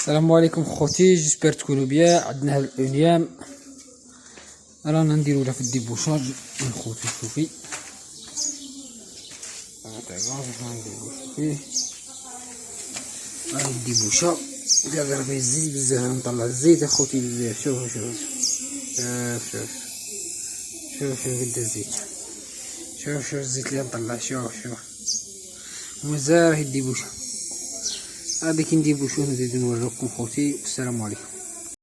السلام عليكم خوتي، جيسبر تكونوا بيان. عندنا هاد الايام رانا نديرو لها في الديبوشاج من خوتي. شوفي هاي الديبوشا دابا فيه الزيت بزاف، نطلع الزيت اخوتي بزاف. شوف شوف شوف شوف شوف قد الزيت، شوف الزيت اللي نطلع. شوف ومازال راهي الديبوشا هادي كي نديبوشو نزيدو نوريكم خوتي. والسلام عليكم.